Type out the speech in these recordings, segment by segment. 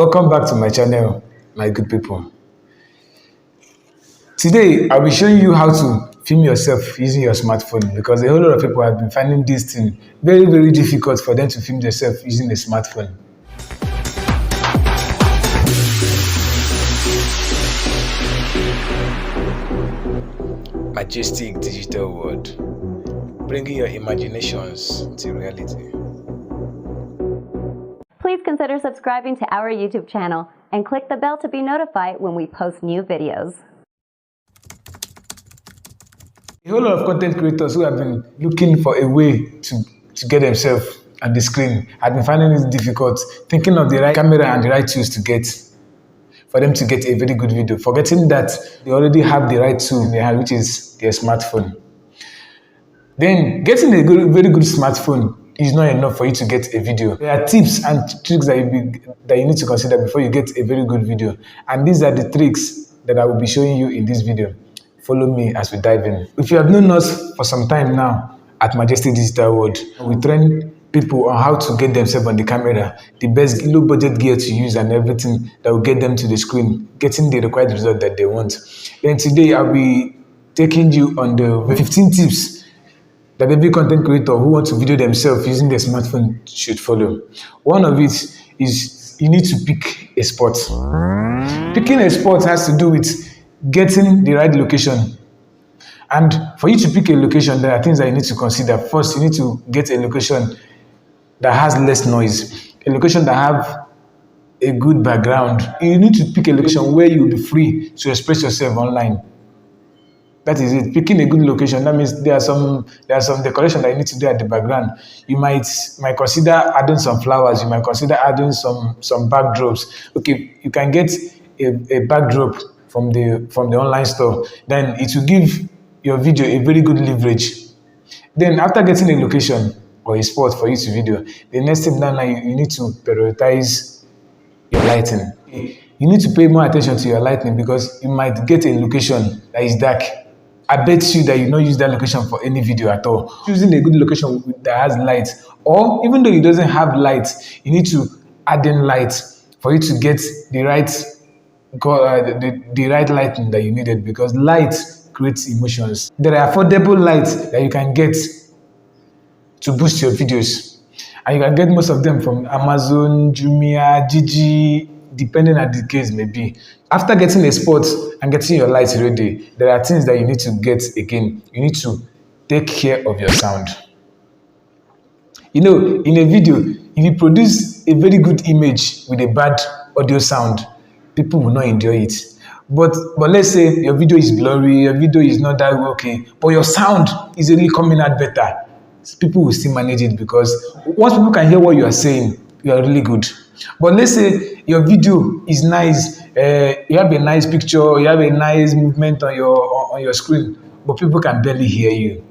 Welcome back to my channel, my good people. Today, I'll be showing you how to film yourself using your smartphone because a whole lot of people have been finding this thing very, very difficult for them to film themselves using a smartphone. Majestic Digital World, bringing your imaginations to reality. Please consider subscribing to our YouTube channel and click the bell to be notified when we post new videos. A whole lot of content creators who have been looking for a way to get themselves on the screen have been finding it difficult, thinking of the right camera and the right tools for them to get a very good video, forgetting that they already have the right tool in their hand, which is their smartphone. Then getting a very good smartphone is not enough for you to get a video. There are tips and tricks that you need to consider before you get a very good video. And these are the tricks that I will be showing you in this video. Follow me as we dive in. If you have known us for some time now at Majestic Digital World, we train people on how to get themselves on the camera, the best low budget gear to use and everything that will get them to the screen, getting the required result that they want. Then today I'll be taking you on the 15 tips that every content creator who wants to video themselves using their smartphone should follow. One of it is you need to pick a spot. Picking a spot has to do with getting the right location. And for you to pick a location, there are things that you need to consider. First, you need to get a location that has less noise, a location that have a good background. You need to pick a location where you'll be free to express yourself online. That is it. Picking a good location. That means there are some decoration that you need to do at the background. You might consider adding some flowers. You might consider adding some backdrops. Okay, you can get a backdrop from the online store. Then it will give your video a very good leverage. Then after getting a location or a spot for you to video, the next thing now you need to prioritize your lighting. You need to pay more attention to your lighting because you might get a location that is dark. I bet you that you don't use that location for any video at all. Choosing a good location that has light, or even though it doesn't have light, you need to add in light for you to get the right lighting that you needed, because light creates emotions. There are affordable lights that you can get to boost your videos, and you can get most of them from Amazon, Jumia, Gigi, depending on the case may be. After getting a spot and getting your lights ready, there are things that you need to get again. You need to take care of your sound. You know, in a video, if you produce a very good image with a bad audio sound, people will not enjoy it. But let's say your video is blurry, your video is not that okay, but your sound is really coming out better. People will still manage it because once people can hear what you are saying, you are really good. But let's say your video is nice, you have a nice picture, you have a nice movement on your screen, but people can barely hear you.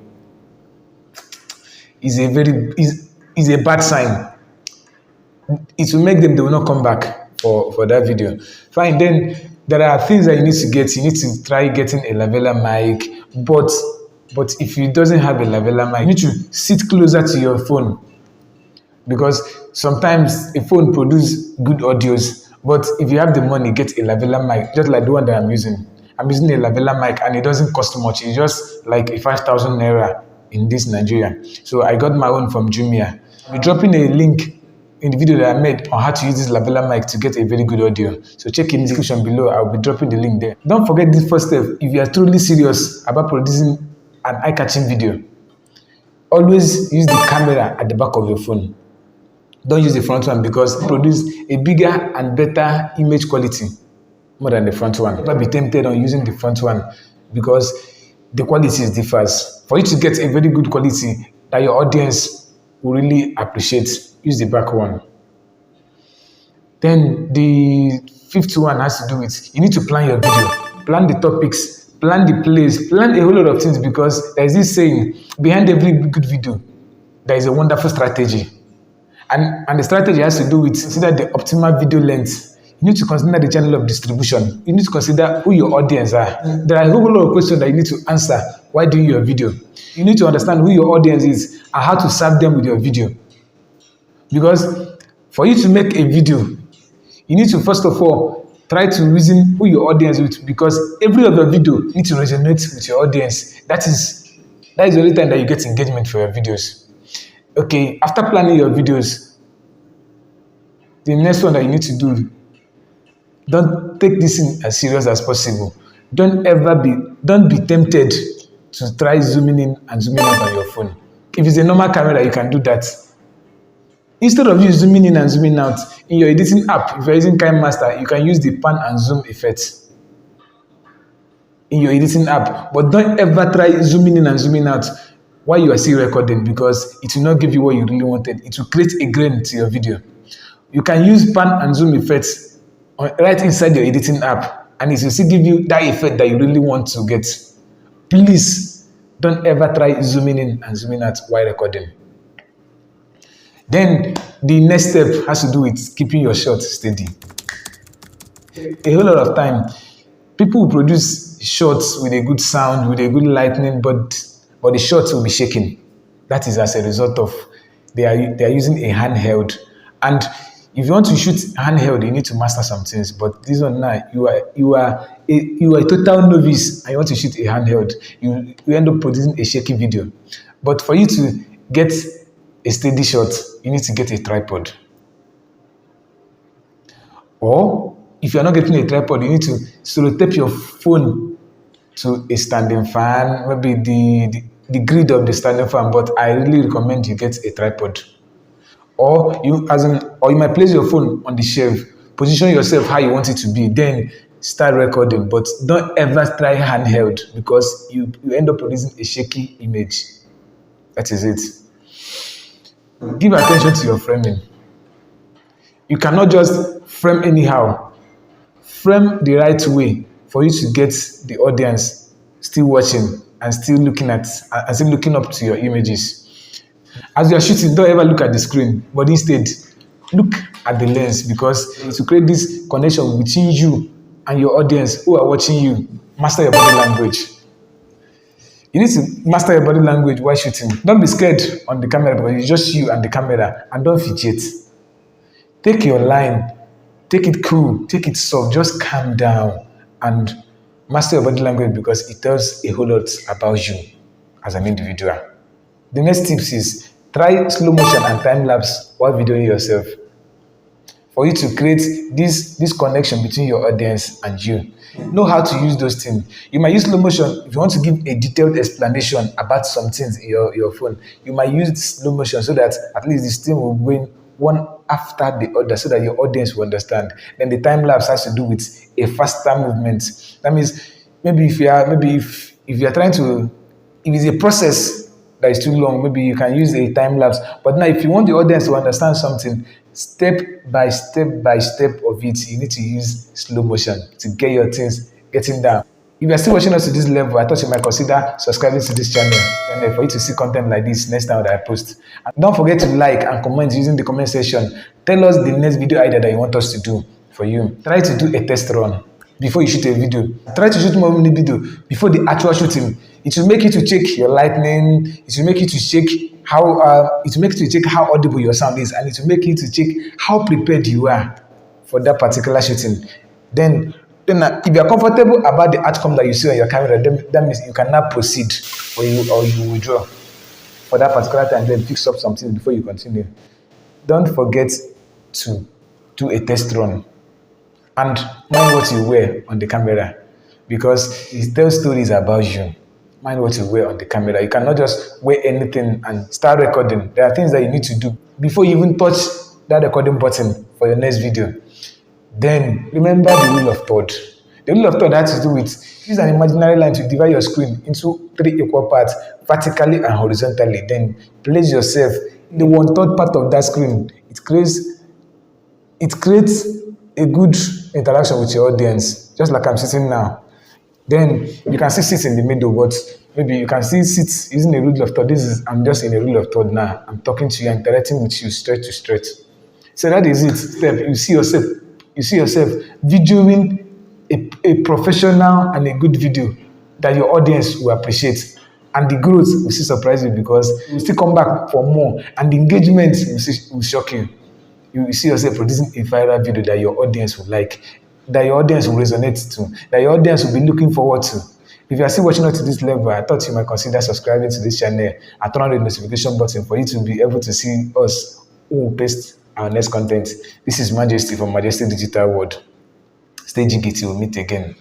Is a bad sign. It will make them, they will not come back for that video. Fine, then there are things that you need to get. You need to try getting a lavalier mic, but if you doesn't have a lavalier mic, you need to sit closer to your phone, because sometimes a phone produces good audios, but if you have the money, get a lavalier mic, just like the one that I'm using. I'm using a lavalier mic and it doesn't cost much. It's just like a 5,000 naira in this Nigeria. So I got my own from Jumia. I'll be dropping a link in the video that I made on how to use this lavalier mic to get a very good audio. So check in the description below. I'll be dropping the link there. Don't forget this first step. If you are truly serious about producing an eye-catching video, always use the camera at the back of your phone. Don't use the front one because it produces a bigger and better image quality more than the front one. Never be tempted on using the front one because the quality differs. For you to get a very good quality that your audience will really appreciate, use the back one. Then the fifth one has to do with, you need to plan your video, plan the topics, plan the place, plan a whole lot of things, because there is this saying, behind every good video, there is a wonderful strategy. And the strategy has to do with consider the optimal video length. You need to consider the channel of distribution. You need to consider who your audience are. There are a whole lot of questions that you need to answer while doing your video. You need to understand who your audience is and how to serve them with your video. Because for you to make a video, You need to first of all try to reason who your audience with, because every of your video needs to resonate with your audience. That is the only time that you get engagement for your videos. Okay, after planning your videos, the next one that you need to do, don't take this thing as serious as possible. Don't be tempted to try zooming in and zooming out on your phone. If it's a normal camera, you can do that. Instead of you zooming in and zooming out, in your editing app, if you're using KineMaster, you can use the pan and zoom effect in your editing app. But don't ever try zooming in and zooming out while you are still recording, because it will not give you what you really wanted. It will create a grain to your video. You can use pan and zoom effects right inside your editing app, and it will still give you that effect that you really want to get. Please don't ever try zooming in and zooming out while recording. Then the next step has to do with keeping your shot steady. A whole lot of time, people will produce shots with a good sound, with a good lighting, but the shots will be shaking. That is as a result of they are using a handheld. And if you want to shoot handheld, you need to master some things. But this one now, you are a total novice and you want to shoot a handheld. You end up producing a shaky video. But for you to get a steady shot, you need to get a tripod. Or if you're not getting a tripod, you need to sellotape your phone to a standing fan, maybe the grid of the standing fan, but I really recommend you get a tripod. Or you might place your phone on the shelf, position yourself how you want it to be, then start recording. But don't ever try handheld, because you end up producing a shaky image. That is it. Give attention to your framing. You cannot just frame anyhow. Frame the right way for you to get the audience still watching and still looking up to your images. As you are shooting, don't ever look at the screen, but instead look at the lens, because to create this connection between you and your audience who are watching you, master your body language. You need to master your body language while shooting. Don't be scared on the camera, because it's just you and the camera, and don't fidget. Take your line, take it cool, take it soft, just calm down and master your body language, because it tells a whole lot about you as an individual. The next tips is try slow motion and time lapse while videoing yourself, for you to create this connection between your audience and you. Know how to use those things. You might use slow motion if you want to give a detailed explanation about some things in your phone. You might use slow motion so that at least this thing will go in one after the other, so that your audience will understand. Then the time lapse has to do with a faster movement. That means if you are trying to, if it's a process that is too long, maybe you can use a time lapse. But now if you want the audience to understand something, step by step of it, you need to use slow motion to get your things getting down. If you are still watching us to this level, I thought you might consider subscribing to this channel for you to see content like this next time that I post. And don't forget to like and comment using the comment section. Tell us the next video idea that you want us to do for you. Try to do a test run before you shoot a video. Try to shoot more mini video before the actual shooting. It will make you to check your lightning. It will make you to check how audible your sound is, and it will make you to check how prepared you are for that particular shooting. Then if you are comfortable about the outcome that you see on your camera, then that means you can now proceed, or you withdraw for that particular time, then fix up something before you continue. Don't forget to do a test run and mind what you wear on the camera, because it tells stories about you. Mind what you wear on the camera. You cannot just wear anything and start recording. There are things that you need to do before you even touch that recording button for your next video. Then remember the rule of third. The rule of third has to do with use an imaginary line to divide your screen into 3 equal parts, vertically and horizontally. Then place yourself in the 1/3 part of that screen. It creates a good interaction with your audience, just like I'm sitting now. Then you can still sit in the middle, but maybe you can still sit using a rule of third. I'm just in a rule of third now. I'm talking to you, interacting with you straight to straight. So that is it. Step. You see yourself videoing a professional and a good video that your audience will appreciate. And the growth will still surprise you, because you will still come back for more, and the engagement will shock you. you see yourself producing a viral video that your audience will like, that your audience will resonate to, that your audience will be looking forward to. If you are still watching up to this level, I thought you might consider subscribing to this channel and turn on the notification button for you to be able to see us who will paste our next content. This is Majesty from Majestic Digital World. Stay jiggy till we meet again.